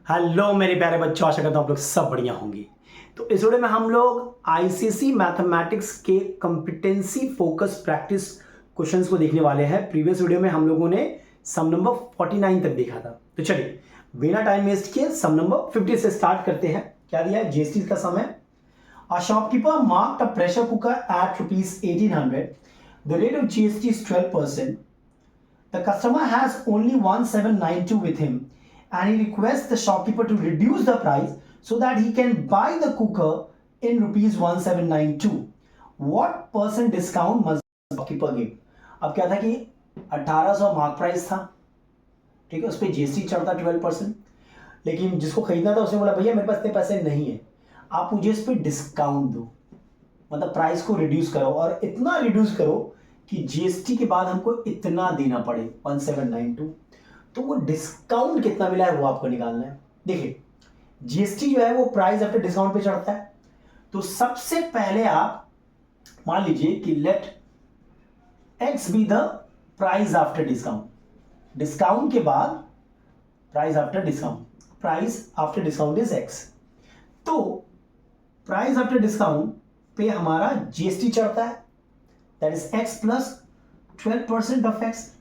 Hello मेरे प्यारे बच्चों, आशा करता हूँ आप लोग सब बढ़िया होंगे। तो इस वीडियो में हम लोग आईसीएसई मैथमेटिक्स के कॉम्पिटेंसी फोकस प्रैक्टिस क्वेश्चंस को देखने वाले हैं। प्रीवियस वीडियो में हम लोगों ने सम नंबर 49 तक देखा था। तो चलिए बिना टाइम वेस्ट किए सम नंबर 50 से स्टार्ट करते हैं। क्या दिया है? जीएसटी का सम है। A shopkeeper marked a pressure cooker at rupees 1800. The rate of GST is 12%. The customer has only 1792 with him and he requests the shopkeeper to reduce the price so that he can buy the cooker in rupees 1792. What percent discount must the shopkeeper give? अब क्या था कि 1800 mark price था, ठीक है, उस पर GST चढ़ता 12%। लेकिन जिसको खरीदना था उसने बोला भैया मेरे पास इतने पैसे नहीं है, आप मुझे इस पर डिस्काउंट दो, मतलब प्राइस को रिड्यूस करो और इतना रिड्यूस करो कि जीएसटी के बाद हमको इतना देना पड़े 1792। तो वो डिस्काउंट कितना मिला है वो आपको निकालना है। देखिए जीएसटी जो है वो प्राइस आफ्टर डिस्काउंट पे चढ़ता है। तो सबसे पहले आप मान लीजिए कि let x be the price after discount, discount के बाद price after discount, price after discount is x. तो प्राइस आफ्टर डिस्काउंट पे हमारा जीएसटी चढ़ता है, that is x plus 12% of x.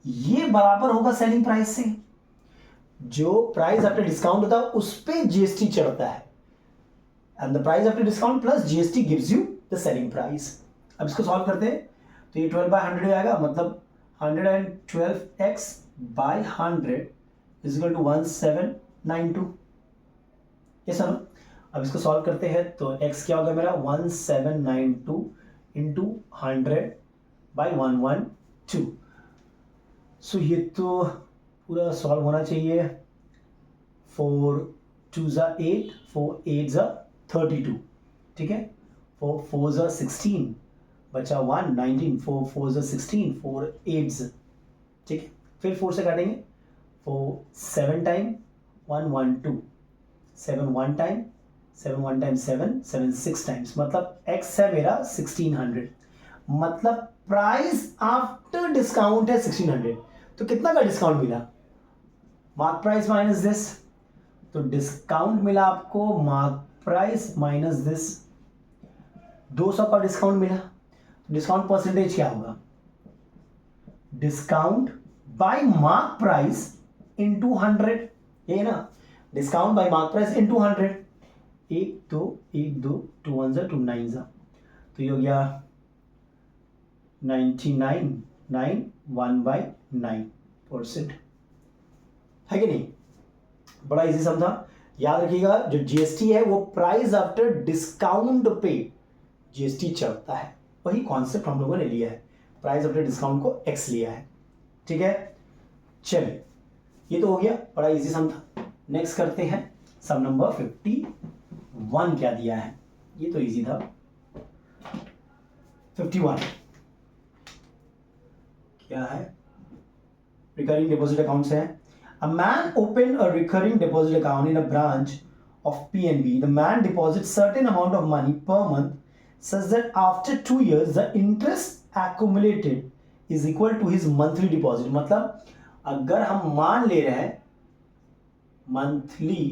ये बराबर होगा सेलिंग प्राइस से। जो प्राइस आफ्टर डिस्काउंट होता है उस पे जीएसटी चढ़ता है and the price after discount plus GST gives you the selling price. अब इसको सॉल्व करते हैं तो ये 12/100 हो जाएगा, मतलब 112x by 100 is equal to 1792। ये सुनो, अब इसको सॉल्व करते हैं तो x क्या होगा मेरा 1792 इंटू 100 बाई 112। सो ये तो पूरा सॉल्व होना चाहिए। 4 2 ज़ा 8, 4 8 ज़ा 32, ठीक है, 4 4 ज़ा 16, बचा 1 19, 4 4 ज़ा 16, 4 8 ज़ा, ठीक है, फिर 4 से काटेंगे, 4 7 टाइम 1 1 2, 7 1 टाइम 7 1 टाइम 7 7 6 टाइम्स, मतलब x है मेरा 1600, मतलब प्राइस आफ्टर डिस्काउंट है 1600। तो कितना का डिस्काउंट मिला? मार्क प्राइस माइनस दिस, तो डिस्काउंट मिला आपको मार्क प्राइस माइनस दिस, 200 का डिस्काउंट मिला। डिस्काउंट परसेंटेज क्या होगा? Discount bye mark price into 100, ये ना, discount bye mark price into 100। 1 2 1 2 2 1 2 9 ज़ा, तो ये हो गया 99 9 1/9%, है कि नहीं? बड़ा इजी सम था। याद रखिएगा जो जीएसटी है वो प्राइस आफ्टर डिस्काउंट पे जीएसटी चढ़ता है, वही कॉन्सेप्ट हम लोगों ने लिया है। प्राइस आफ्टर डिस्काउंट को एक्स लिया है, ठीक है। चलिए ये तो हो गया, बड़ा इजी सम था। नेक्स्ट करते हैं सम नंबर 51। क्या दिया है? ये तो इजी था। 51 क्या है? रिकरिंग डिपॉजिट अकाउंट से है। A man opened a recurring deposit account in a branch of PNB. The man deposits certain amount of money per month such that after 2 years the interest accumulated is equal to his monthly deposit. मतलब अगर हम मान ले रहे हैं monthly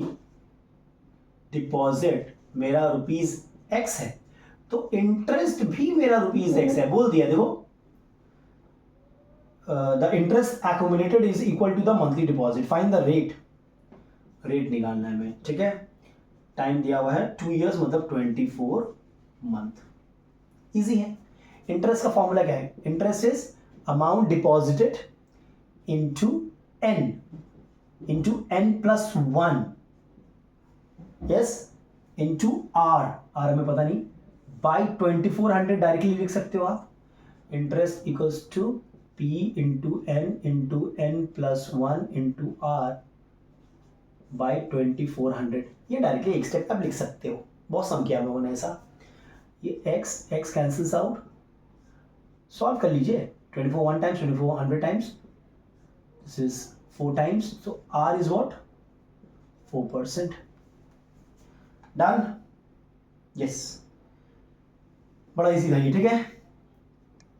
deposit मेरा rupees x है तो इंटरेस्ट भी मेरा रुपीज एक्स है। बोल दिया, देखो the interest accumulated is equal to the monthly deposit. Find the rate. Rate निकालना है हमें, ठीक है। टाइम दिया हुआ है 2 years, मतलब 24 मंथ। इजी है। इंटरेस्ट का फॉर्मूला क्या है? Interest is amount deposited into n plus 1, yes, into r हमें पता नहीं, बाई 2400 डायरेक्टली लिख सकते हो आप। Interest equals to P into n plus 1 into r by 2400। ये डायरेक्टली एक स्टेप आप लिख सकते हो, बहुत सम किया हम लोगों ने ऐसा। ये x कैंसिल्स आउट, सॉल्व कर लीजिए। 24 1 times 24 100 times, this is 4 times, so r is what 4%। Done, yes, बड़ा इजी था ये, ठीक है।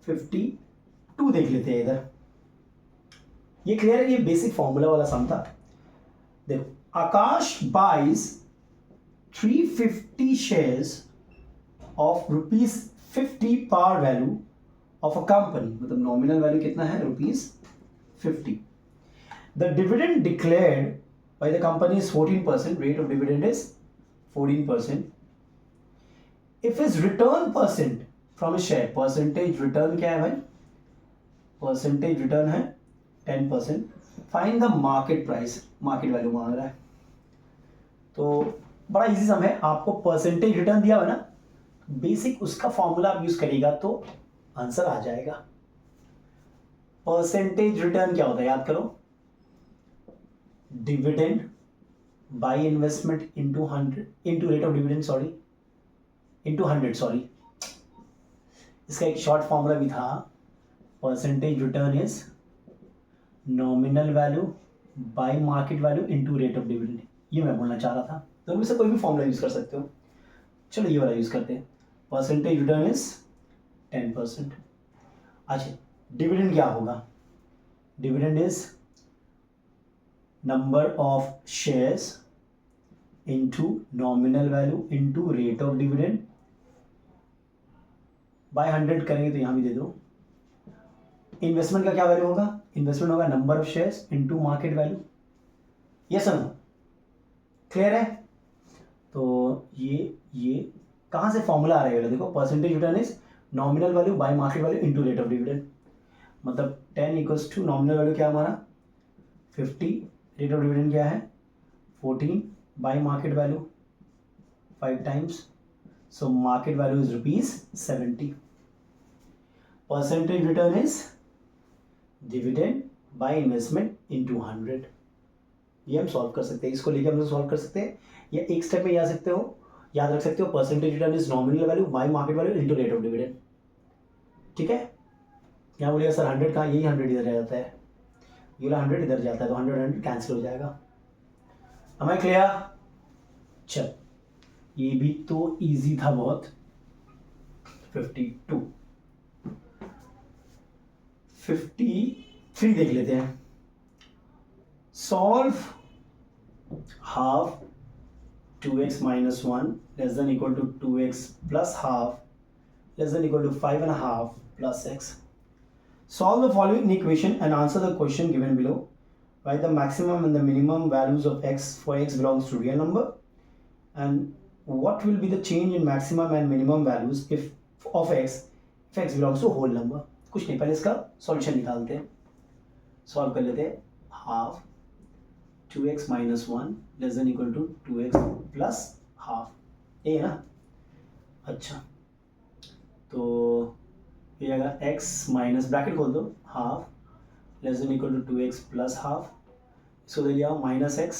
52 देख लेते हैं इधर। ये क्लियर है, ये बेसिक फॉर्मूला वाला सम था। देखो आकाश buys 350 shares of ₹50 par value of a company, मतलब नॉमिनल वैल्यू कितना है ₹50. The dividend declared by the company is 14%. Rate of dividend is 14%. If his return percent from a share, percentage return क्या है भाई? Percentage return है 10%. Find the market price, market value मांग रहा है. तो बड़ा इजी सम है, आपको परसेंटेज रिटर्न दिया हुआ ना, बेसिक उसका फॉर्मूला आप यूज करेगा तो आंसर आ जाएगा. परसेंटेज रिटर्न क्या होता है याद करो, dividend by investment into 100 into rate of dividend into 100. इसका एक शॉर्ट फॉर्मूला भी था, percentage return is nominal value by market value into rate of dividend. ये मैं बोलना चाह रहा था. दोनों में से कोई भी फॉर्मूला यूज कर सकते हो. चलो ये वाला यूज करते हैं. Percentage return is 10%. अच्छा, डिविडेंड क्या होगा? Dividend is number of shares into nominal value into rate of dividend by 100 करेंगे तो यहां भी दे दो. इन्वेस्टमेंट का क्या वैल्यू होगा? इन्वेस्टमेंट होगा number of shares into market value. Yes और नो? क्लियर है? तो ये कहाँ से फॉर्मूला आ रहा है? देखो, percentage return is nominal value by market value into rate of dividend. मतलब 10 इक्वल्स टू नॉमिनल वैल्यू क्या हमारा 50, रेट ऑफ डिविडेंड क्या है 14 bye market value 5 times. So market value is ₹70. Percentage return is dividend by investment into 100. ये हम solve कर सकते हैं. इसको लेकर हम लोग सॉल्व कर सकते हैं या एक स्टेप में याद रख सकते हो percentage return is nominal value by market value into rate of dividend. ठीक है? यहाँ बोलिएगा सर 100 कहाँ, यही 100 इधर जाता है, ये 100 इधर जाता है, तो 100 कैंसिल हो जाएगा. Am I clear? चल, ये भी तो इजी था बहुत. 53 देख लेते हैं. Solve half 2x minus 1 less than equal to 2x plus half less than equal to 5.5 plus x. Solve the following equation and answer the question given below. Write the maximum and the minimum values of x for x belongs to real number, and what will be the change in maximum and minimum values of x if x belongs to whole number. कुछ नहीं, पहले इसका solution निकालते हैं. Solve कर लेते हैं. Half 2x minus 1 less than equal to 2x plus half. ये है ना? अच्छा, तो ये अगर x माइनस ब्रैकेट खोल दो, half less than equal to 2x plus half. इसको दे लिया minus x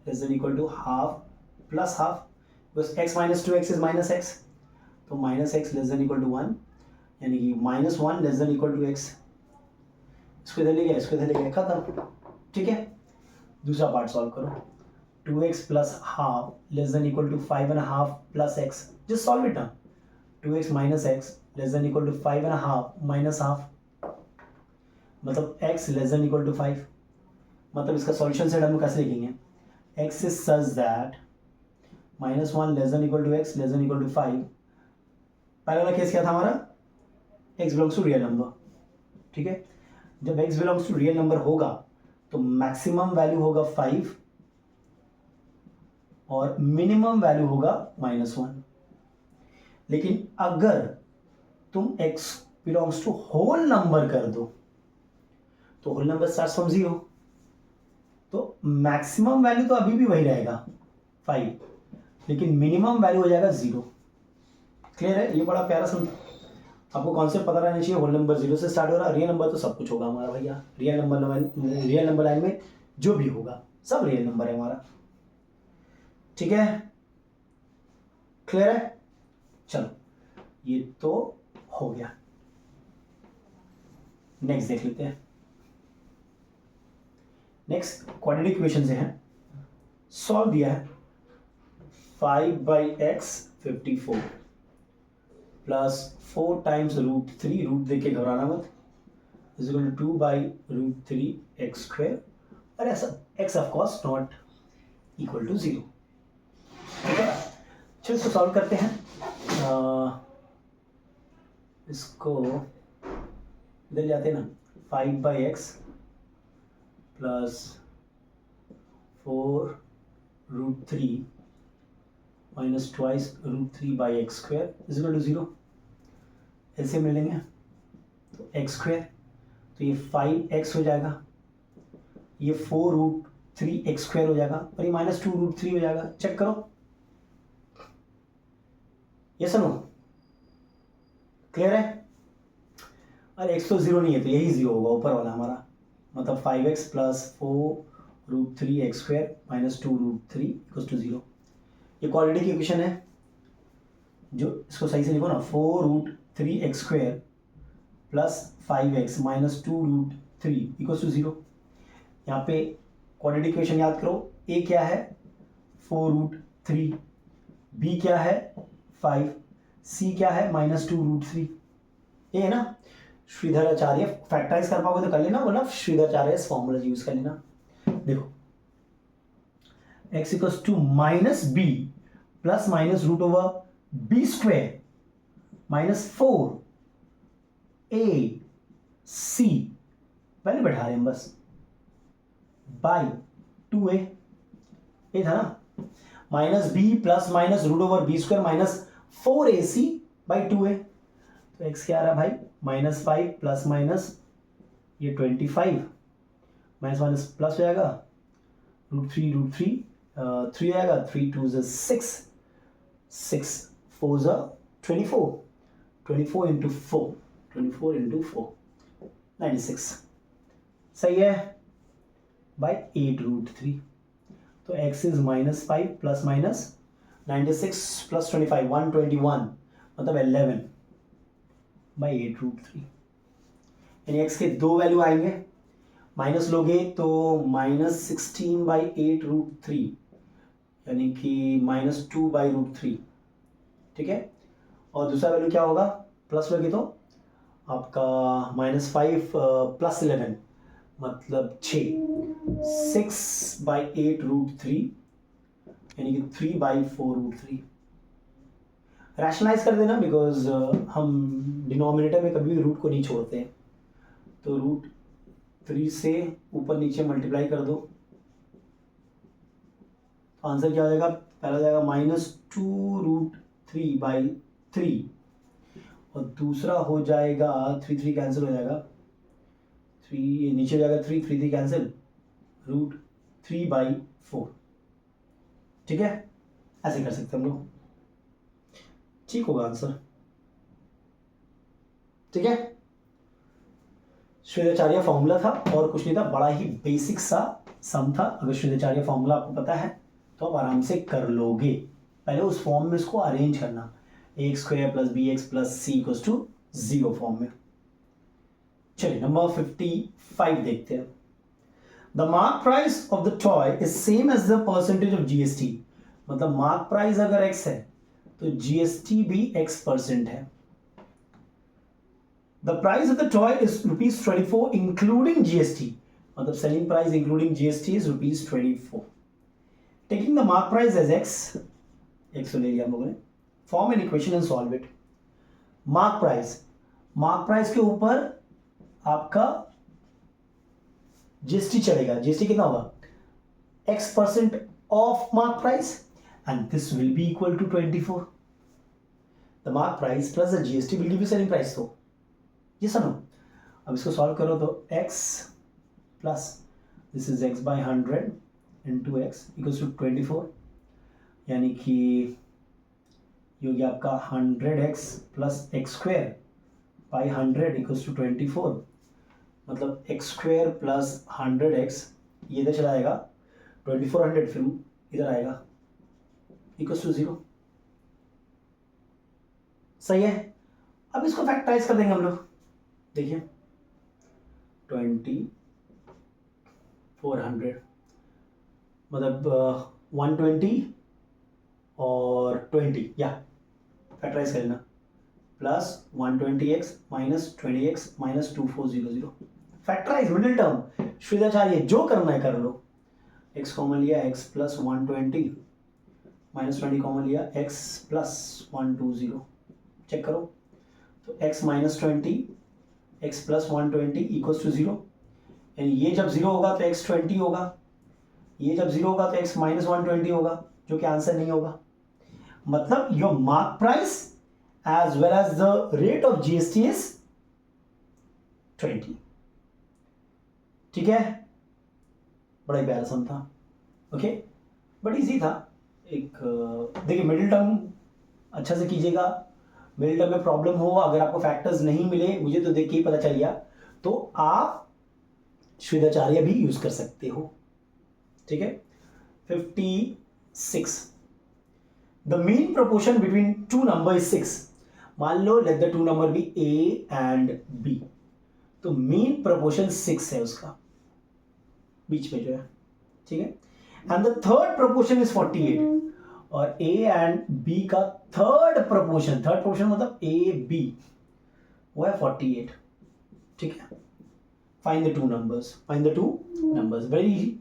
less than equal to half plus half, because x minus 2x is minus x. तो minus x less than equal to 1, यानी कि minus 1 less than equal to x. इसको इधर ले गया, इसको इधर ले गया, खत्म. ठीक है? दूसरा पार्ट सॉल्व करो. 2x plus half less than equal to 5.5 plus x. Just solve it ना. 2x minus x less than equal to 5.5 minus half, मतलब x less than equal to 5. मतलब इसका सॉल्यूशन सेट हम कैसे लिखेंगे? x is such that minus 1 less than equal to x less than equal to 5. पहला वाला case क्या था हमारा? x belongs to real number. ठीक है? जब x belongs to real number होगा तो मैक्सिमम वैल्यू होगा 5 और मिनिमम वैल्यू होगा -1. लेकिन अगर तुम x belongs to whole number कर दो तो होल नंबर स्टार्ट्स फ्रॉम 0, तो मैक्सिमम वैल्यू तो अभी भी वही रहेगा 5, लेकिन मिनिमम वैल्यू हो जाएगा 0. क्लियर है? ये बड़ा प्यारा समझ. आपको कॉन्सेप्ट पता रहना चाहिए. होल नंबर 0 से स्टार्ट हो रहा है, रियल नंबर तो सब कुछ होगा हमारा भैया. रियल नंबर लाइन में जो भी होगा सब रियल नंबर है हमारा. ठीक है? क्लियर है? चलो, ये तो हो गया. नेक्स्ट देख लेते हैं. नेक्स्ट क्वाड्रेटिक इक्वेशन से है. सॉल्व दिया है 5/x 54 प्लस 4 टाइम्स √3, रूट देख के घबराना मत, is equal to 2/√3 x square. और ऐसा x of course not equal to 0। ठीक है, चलो इसको सॉल्व करते हैं। इसको इधर जाते हैं ना, 5/x plus 4√3 minus twice √3/x² is equal to 0। ऐसे मिलेंगे तो x², तो ये 5x हो जाएगा, ये 4√3x² हो जाएगा, और ये -2√3 हो जाएगा। चेक करो, ये सुनो, क्लियर है? और x तो 0 नहीं है तो यही 0 होगा ऊपर वाला हमारा, मतलब 5x plus 4√3x² minus 2√3 equals to 0। ये क्वाड्रेटिक की इक्वेशन है, जो इसको सही से लिखो ना, 4√3x² plus 5x minus 2√3 equals to 0। यहाँ पे क्वाड्रेटिक इक्वेशन याद करो, a क्या है 4√3, b क्या है 5, c क्या है -2√3। ये है ना श्रीधराचार्य, फैक्टराइज कर पाओगे तो कर लेना, वरना श्रीधराचार्य फॉर्मूला यूज कर लेना। देखो x equals to -b plus minus √b² minus 4ac, पहले बैठा रहे हैं बस, बाई 2a, ये था ना, -b plus minus √b² minus 4ac by 2a। तो x क्या आ रहा है भाई, -5 प्लस माइनस ये 25 माइनस माइनस प्लस हो जाएगा, √3 3 आएगा, 3 2 6, 6 4 24, 24 इंटू 4, 24 इंटू 4 96, सही है, बाई 8√3। तो x is -5 plus minus 96 plus 25 121, मतलब 11 बाई 8√3। यानी x के दो वैल्यू आएंगे, माइनस लोगे तो -16 बाई 8√3, यानी कि -2 बाई √3। ठीक है, और दूसरा वैल्यू क्या होगा, प्लस लोगे तो आपका -5 प्लस 11 मतलब 6 बाई 8√3, यानी कि 3 बाई 4√3। रैशनलाइज कर देना, बिकॉज हम डिनोमिनेटर में कभी भी रूट को नहीं छोड़ते हैं, तो √3 से ऊपर नीचे मल्टीप्लाई कर दो, तो आंसर क्या हो जाएगा, पहला जाएगा -2√3 बाई 3, और दूसरा हो जाएगा 3 3 कैंसिल हो जाएगा, 3 नीचे हो जाएगा, 3 3 कैंसिल, √3 बाई 4। ठीक है, ऐसे कर सकते हैं हम लोग, ठीक होगा आंसर। ठीक है, श्रीधराचार्य फॉर्मूला था और कुछ नहीं था, बड़ा ही बेसिक सा सम था। अगर श्रीधराचार्य फॉर्मूला आपको पता है तो आप आराम से कर लोगे। पहले उस फॉर्म में इसको अरेंज करना, ax² plus bx plus c equals to 0 form में। चलिए नंबर 55 देखते हैं। The mark price of the toy is same as the percentage of GST. मतलब मार्क प्राइस अगर x है तो जीएसटी भी x% है। The price of the toy is ₹24 including GST, मतलब selling price including GST is ₹24। Taking the mark price as x ले लिया हम लोगों ने, form an equation and solve it. Mark price के ऊपर आपका जीएसटी चलेगा, जीएसटी कितना होगा, x% of mark price, and this will be equal to 24. The mark price plus the GST will give you selling price. तो ये सुनो, अब इसको सॉल्व करो तो x plus this is x by 100 into x equals to 24, यानी कि ये हो गया आपका 100x plus x² by 100 equals to 24, मतलब x² प्लस 100x, ये इधर चला जाएगा 2400, फिर इधर आएगा इक्वल्स टू 0। सही है, अब इसको फैक्टराइज कर देंगे हम लोग। देखिए 2400 मतलब 120 और 20, या फैक्टराइज कर लेना, plus 120x minus 20x minus 2400। Factorise middle term, Shridharacharya जो करना है कर लो। x कॉमन लिया x प्लस 120 माइनस 20 कॉमन लिया x प्लस 120, चेक करो। तो x minus 20 x plus 120 equals to 0, यानी ये जब 0 होगा तो x 20 होगा, ये जब 0 होगा तो x माइनस 120 होगा, जो कि आंसर नहीं होगा। मतलब your mark price as well as the rate of GST is 20। ठीक है, बड़ा ही प्यारा सम था। ओके, बट इजी था। एक देखिए, मिडिल टर्म अच्छा से कीजिएगा। मिडिल टर्म में प्रॉब्लम हो, अगर आपको फैक्टर्स नहीं मिले, मुझे तो देख के ही पता चल गया, तो आप श्वेताचार्य भी यूज कर सकते हो। ठीक है। 56, the mean proportion between two number is 6। मान लो let the two number be A and B, तो मीन प्रोपोर्शन 6 है उसका, बीच में जो है। ठीक है। And the third proportion is 48, और ए एंड बी का थर्ड प्रोपोर्शन मतलब ए बी, वो है 48। ठीक है। Find the two numbers, very easy.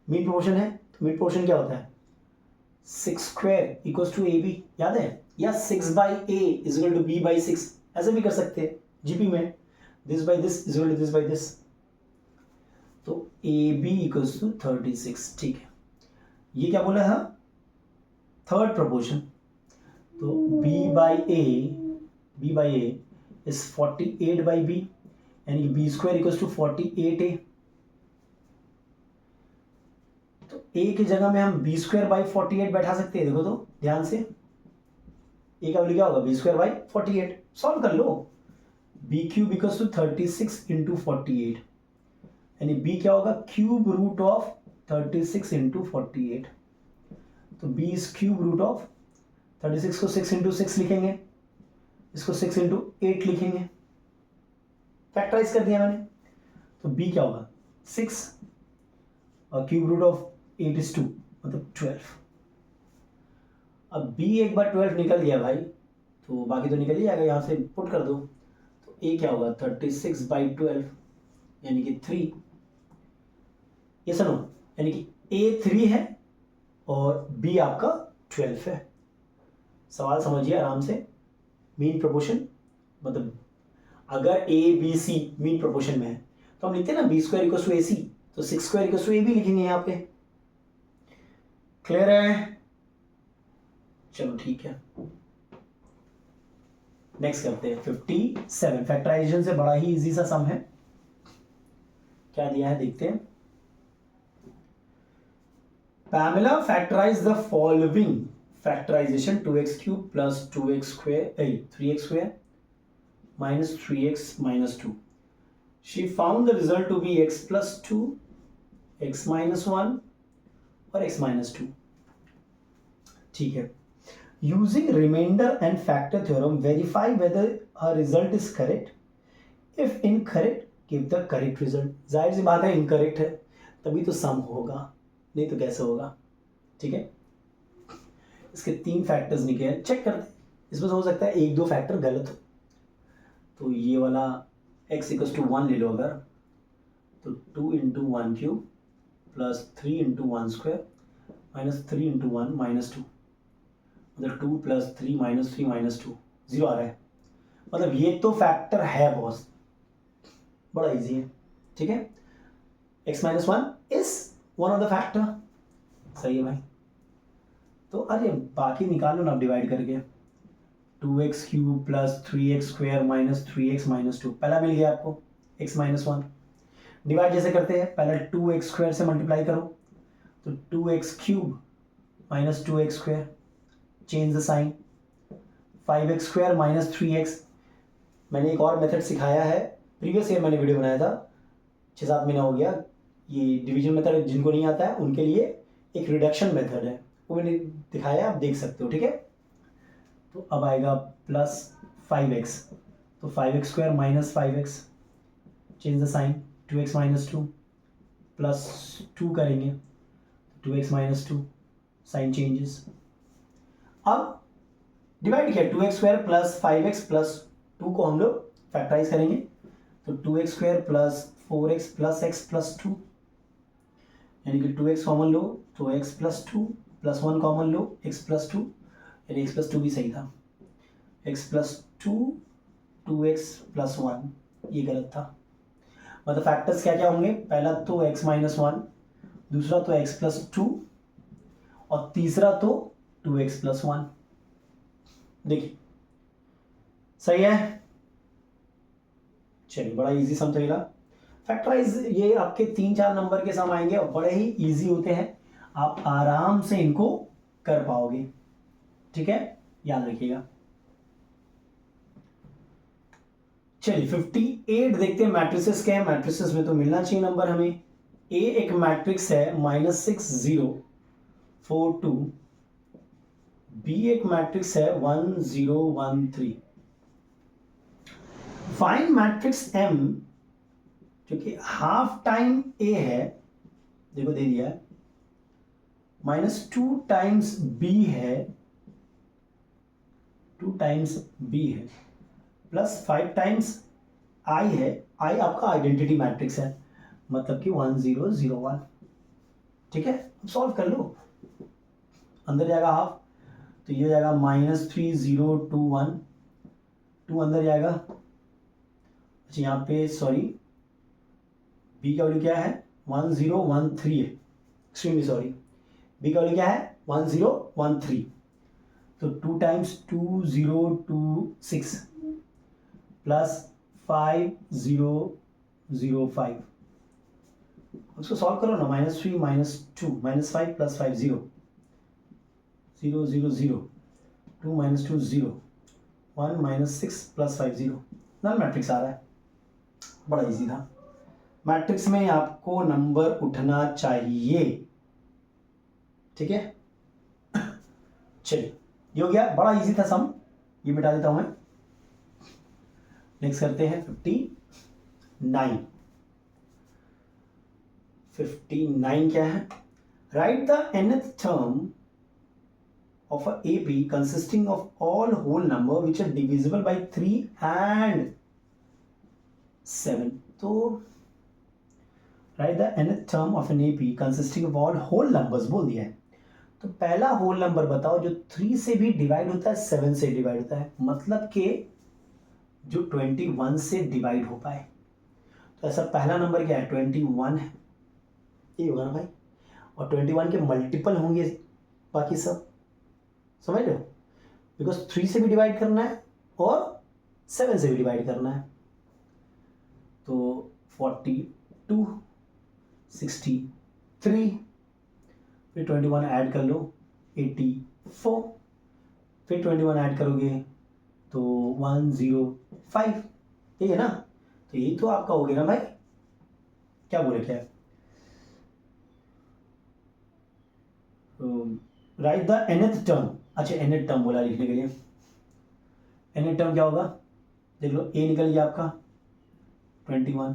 Mean proportion है तो मीन प्रोपोर्शन क्या होता है, 6 square equals to a b, याद है, या 6 by A is equal to b by 6, ऐसे भी कर सकते हैं जीपी में, this by this is equal to this by this. तो ए बी इक्वल्स टू 36। ठीक है, ये क्या बोला है, थर्ड प्रोपोर्शन। तो b by A is 48 by B, यानी B square equals to 48a। तो a की जगह में हम बी स्क्वायर बाई 48 बैठा सकते हैं। देखो तो ध्यान से, a का वैल्यू क्या होगा, बी स्क्वायर बाई 48। सॉल्व कर लो, B cube equals to 36 into 48, यानी b क्या होगा, क्यूब रूट ऑफ 36 इंटू 48। तो b is cube root of 36 को 6 इंटू 6 लिखेंगे, इसको 6 इंटू 8 लिखेंगे, फैक्टराइज कर दिया मैंने। तो b क्या होगा 6, और क्यूब रूट ऑफ 8 इज 2, मतलब 12। अब b एक बार 12 निकल गया भाई, तो बाकी तो निकल ही जाएगा, यहाँ से पुट कर दो। तो a क्या होगा 36 बाई 12, यानी कि 3। ये सुनो, यानी कि a 3 है और b आपका 12 है। सवाल समझिए आराम से। मीन प्रोपोर्शन मतलब अगर a b c mean proportion में है तो हम लिखते हैं ना b square equals to a c, तो 6 square equals to a b लिखेंगे यहाँ पे। क्लियर है? चलो ठीक है, नेक्स्ट करते हैं 57। फैक्टराइजेशन से बड़ा ही इजी सा सम है। क्या दिया है देखते हैं। Pamela factorized the following factorization 2x cube plus 2x square 3x square minus 3x minus 2. She found the result to be x plus 2, x minus 1 और x minus 2. ठीक है। Using remainder and factor theorem, verify whether her result is correct. If incorrect, give the correct result. जाहिर सी बात है incorrect है, तभी तो सम होगा, नहीं तो कैसे होगा। ठीक है, इसके 3 फैक्टर्स निकले, चेक करते हैं। इसमें हो सकता है 1-2 फैक्टर गलत हो, तो ये वाला x इक्वल्स टू 1 ले लो अगर, तो 2 into 1 cube plus 3 into 1 square minus 3 into 1 minus 2, मतलब 2 प्लस 3 माइनस 3 माइनस 2, 0 आ रहा है। मतलब ये तो फैक्टर है बॉस, बड़ा इजी है। ठीक है, x minus 1 is one of the factor. सही है भाई। तो अरे बाकी निकालो ना डिवाइड करके, 2x cube plus 3x square minus 3x minus 2, पहला मिल गया आपको x माइनस 1। डिवाइड जैसे करते हैं, पहले 2x स्क्वायर से मल्टीप्लाई करो, तो 2x cube minus 2x square, change the sign, 5x square minus 3x। मैंने एक और मेथड सिखाया है, प्रीवियस ईयर मैंने वीडियो बनाया था, 6-7 महीना हो गया। ये डिवीजन मेथड जिनको नहीं आता है उनके लिए एक रिडक्शन मेथड है, वो मैंने दिखाया, आप देख सकते हो। ठीक है, तो अब आएगा प्लस 5x, तो 5x square minus 5x, change the sign, 2x minus 2 plus 2 करेंगे, 2x माइनस 2, साइन चेंजेस। अब डिवाइड किया, 2x square plus 5x plus 2 को हम लोग फैक्टराइज करेंगे, तो 2x square plus 4x plus x plus 2, यानी कि 2x कॉमन लो तो x प्लस 2 प्लस 1 कॉमन लो x प्लस 2, यानी x प्लस 2 भी सही था, x प्लस 2 2x प्लस 1 ये गलत था। मतलब फैक्टर्स क्या क्या होंगे, पहला तो x माइनस 1, दूसरा तो x प्लस 2 और तीसरा तो 2x प्लस 1। देखिए सही है, चलिए बड़ा इजी सम था। फैक्टराइज ये आपके 3-4 नंबर के सम आएंगे और बड़े ही इजी होते हैं, आप आराम से इनको कर पाओगे, ठीक है, याद रखिएगा। चलिए 58 देखते हैं मैट्रिसेस क्या है। मैट्रिसेस में तो मिलना चाहिए नंबर हमें। ए एक मैट्रिक्स है -6 0 4 2, बी एक मैट्रिक्स है 1 0 1 3। फाइंड मैट्रिक्स एम जो कि हाफ टाइम ए है, देखो दे दिया है, -2 टाइम्स बी है, 2 टाइम्स बी है, प्लस 5 टाइम्स आई है। आई आपका आइडेंटिटी मैट्रिक्स है, मतलब कि 1 0 0 1, ठीक है। अब सॉल्व कर लो, अंदर जाएगा हाफ तो ये हो जाएगा -3 0 2 1, 2 अंदर जाएगा। अच्छा यहाँ पे सॉरी बी का वैल्यू क्या है 1 0 1 3 है, एक्सट्रीमली सॉरी, बी का वैल्यू क्या है 1 0 1 3, तो 2 टाइम्स 2 0 2 6 प्लस 5 0 0 5, उसको सॉल्व करो ना, -3 -2 -5 प्लस 5 0 0 0 0 2 -2 0 1 -6 प्लस 5 0, नल मैट्रिक्स आ रहा है। बड़ा इजी था, मैट्रिक्स में आपको नंबर उठना चाहिए, ठीक है। चलिए ये हो गया, बड़ा इजी था सम, ये मिटा देता हूं मैं। नेक्स्ट करते हैं 59। 59 क्या है, right the nth term of a AP consisting of all whole number which are divisible by 3 and 7। तो write the nth term of an AP consisting of all whole numbers बोल दिया है, तो पहला होल नंबर बताओ जो 3 से भी डिवाइड होता है 7 से डिवाइड होता है, मतलब कि जो 21 से डिवाइड हो पाए। तो ऐसा पहला नंबर क्या है 21 है, ये होगा ना भाई, और 21 के मल्टीपल होंगे बाकी सब, समझ रहे हो, बिकॉज 3 से भी डिवाइड करना है और 7 से भी डिवाइड करना है। तो 42 63, फिर 21 ऐड कर लो 84, फिर 21 ऐड करोगे तो 105, ठीक है ना। तो यही तो आपका हो गया ना भाई, क्या बोले क्या, राइट द nth टर्म। अच्छा nth टर्म बोला लिखने के लिए, nth टर्म क्या होगा देख लो, a निकल गया आपका 21,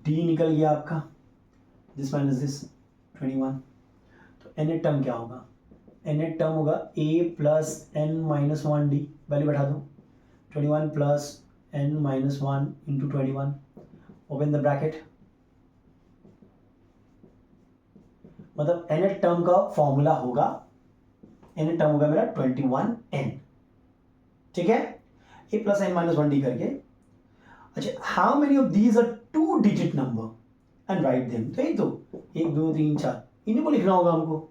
d निकल गया आपका दिस माइनस दिस 21, तो nth टर्म क्या होगा, nth टर्म होगा a plus n minus 1d, value बैठा दो 21 plus n minus 1 into 21, open the bracket, मतलब nth टर्म का फॉर्मूला होगा, nth टर्म होगा मेरा 21n, ठीक है, a plus n minus 1d करके। अच्छा how many of these are 2 digit number and write them, तो यही तो 1 2 3 4 इन्हीं को लिखना होगा हमको,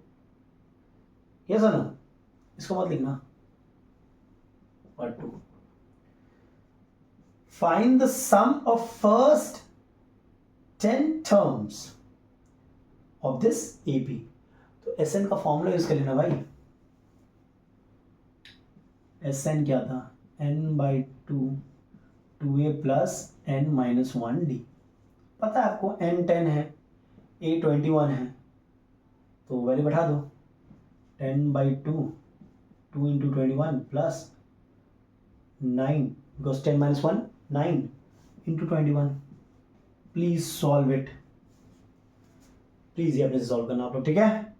यस और नो, इसको मत लिखना। Part 2, find the sum of first 10 terms of this AP। तो SN का फॉर्मूला यूज कर लेना भाई, SN क्या था n/2 2a plus n minus 1d, पता है आपको n 10 है a 21 है, तो वैल्यू बैठा दो 10/2 2 into 21 plus 9 because 10 minus 1 9 into 21। Please solve it, please ये अपने से सॉल्व करना आप लोग, ठीक है,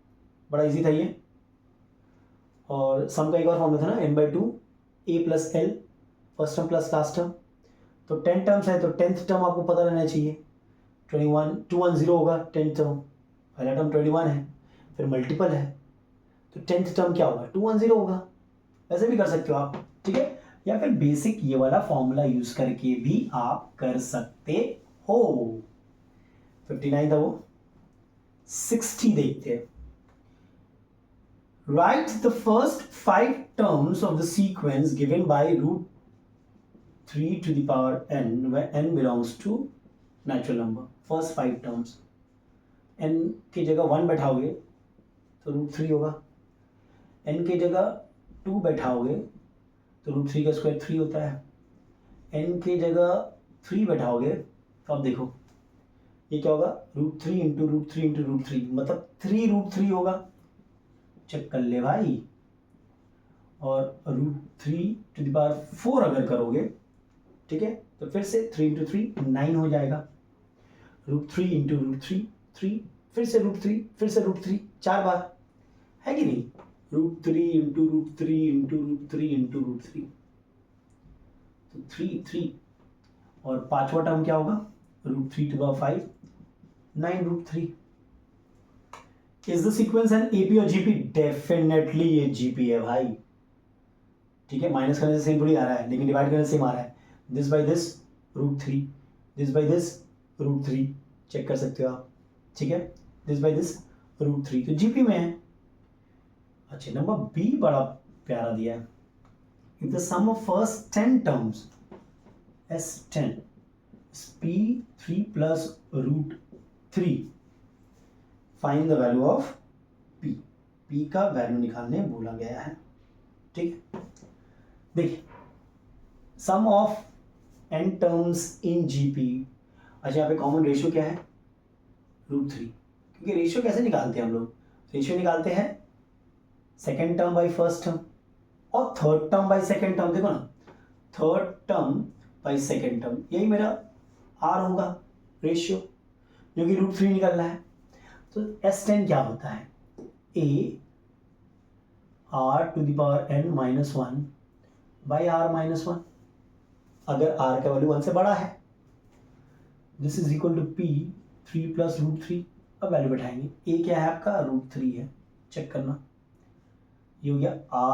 बड़ा इजी था ये। और सम का एक और फॉर्मूला था ना n/2 a plus l, first term plus last term, तो 10 टर्म्स है तो 10th टर्म आपको पता रहना चाहिए, 21 210 होगा 10th टर्म, पहला टर्म 21 है, फिर मल्टीपल है तो 10th टर्म क्या होगा 210 होगा। ऐसे भी कर सकते हो आप, ठीक है, या फिर बेसिक ये वाला फॉर्मूला यूज करके भी आप कर सकते हो। 59 था वो, 60 देखते हैं। Write the first 5 terms of the sequence given by root 3 to the power n where n belongs to natural number. First 5 terms. n की जगह 1 बैठाओगे तो रूट 3 होगा, n की जगह 2 बैठाओगे तो रूट 3 का स्क्वायर 3 होता है, n की जगह 3 बैठाओगे तो अब देखो ये क्या होगा root 3 into root 3 into root 3 मतलब 3 रूट 3 होगा। चेक कर ले भाई। और रूट 3 टू द पावर 4 अगर करोगे, ठीक है, तो फिर से 3 इंटू 3 9 हो जाएगा। रूट 3 इंटू रूट 3 3, फिर से रूट 3, फिर से रूट 3 4 बार, है कि नहीं। Root 3 into root 3 into root 3 into root 3 तो 3 3 और पांचवा टर्म क्या होगा root 3 to power 5 9 root 3। Is the sequence an AP और जीपी? डेफिनेटली ये जीपी है भाई, ठीक है, माइनस करने से सेम थोड़ी आ रहा है लेकिन डिवाइड करने से सेम आ रहा है। This by this root 3, this by this root 3, check कर सकते हो आप, ठीक है, दिस बाय दिस रूट 3 तो जीपी में है। अच्छा नंबर बी बड़ा प्यारा दिया है। If the sum of first 10 terms S10 P3 plus root 3 find the value of P। P का वैल्यू निकालने बोला गया है, ठीक है। देखिए sum of n terms in GP. अच्छा यहाँ पे कॉमन रेशियो क्या है रूट 3, क्योंकि रेशियो कैसे निकालते हैं हम लोग, रेशियो निकालते हैं second term by first term और third term by second term. देखो ना third term by second term, यही मेरा आर होगा रेशियो, जो कि रूट 3 निकल रहा है। तो S10 क्या होता है a r to the power n minus 1 by r minus 1, अगर r का वैल्यू 1 से बड़ा है। This is equal to p 3 plus root 3। अब वैल्यू बैठाएंगे, ए क्या है आपका रूट 3 है, चेक करना, ये हो गया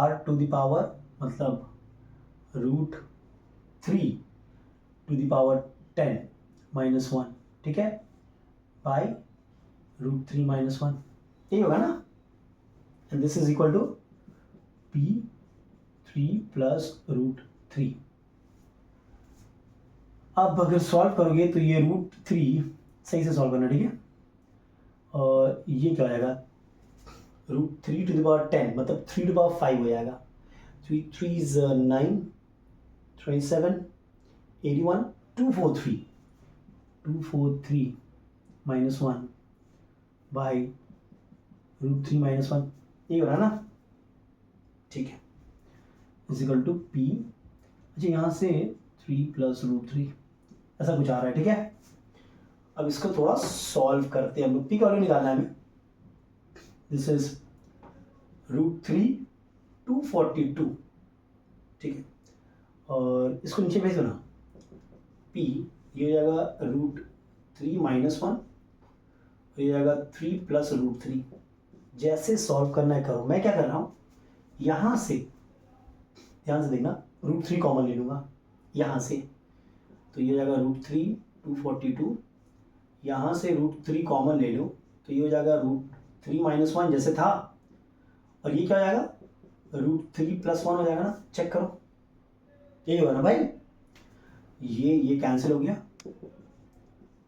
r टू द पावर मतलब root 3 to the power 10 minus 1, ठीक है, बाई रूट 3 माइनस 1, यही होगा ना। And this is equal to p 3 plus root 3। अब अगर सॉल्व करोगे तो ये रूट 3 सही से सॉल्व करना, ठीक है, और ये क्या हो जाएगा रूट 3 टू द पावर 10 मतलब 3 टू पावर 5 हो जाएगा। 3 is 9 27 81 243 minus 1 by root 3 minus 1, ये हो रहा है ना, ठीक है, इज इक्वल टू पी। अच्छा यहाँ से 3 प्लस रूट 3 ऐसा कुछ आ रहा है, ठीक है। अब इसको थोड़ा सॉल्व करते हैं हम लोग, पी का वैल्यू निकालना है हमें। दिस इज रूट 3 242, ठीक है, और इसको नीचे भेज दो ना, पी ये हो जाएगा रूट 3 माइनस 1, ये जाएगा 3 प्लस रूट 3। जैसे सॉल्व करना है करो, मैं क्या कर रहा हूँ यहाँ से, ध्यान से देखना, रूट 3 कॉमन ले लूँगा यहाँ से, तो ये हो जाएगा रूट 3 242, यहाँ से रूट 3 कॉमन ले लो तो ये हो जाएगा रूट 3 माइनस 1 जैसे था, और ये क्या हो जाएगा रूट 3 प्लस 1 हो जाएगा ना, चेक करो, यही होगा ना भाई, ये कैंसिल हो गया,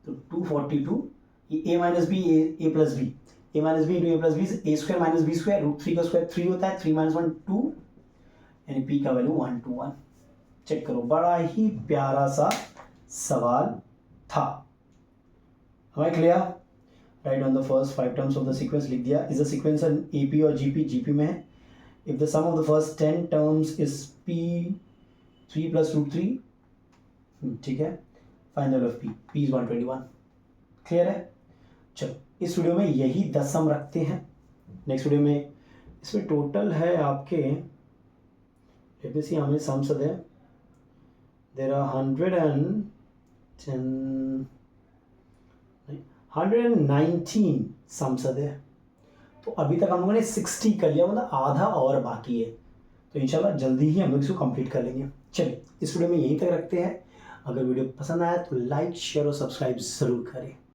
तो 242 ये a minus b a plus b, a minus b into a plus b, a square minus b square, root 3 का स्क्वायर 3 होता है, 3 माइनस 1 2, यानी p का वैल्यू 1 to 1। चेक करो, बड़ा ही प्यारा सा सवाल था। हमें clear? Write on the first 5 terms of the sequence लिख दिया। Is the sequence an AP और जीपी? जीपी में है। If the sum of the first 10 terms is p 3 plus root 3, ठीक है, find the value of p is 121। Clear है? चलो इस वीडियो में यही 10 सम रखते हैं। नेक्स्ट वीडियो में इसमें टोटल है आपके, let me see how many sums are there, there are 110 119 सांसद है। तो अभी तक हम लोगों ने 60 कर लिया, मतलब आधा और बाकी है। तो इंशाल्लाह जल्दी ही हम लोग इसको कंप्लीट कर लेंगे। चलिए इस वीडियो में यहीं तक रखते हैं। अगर वीडियो पसंद आया तो लाइक शेयर और सब्सक्राइब ज़रूर करें।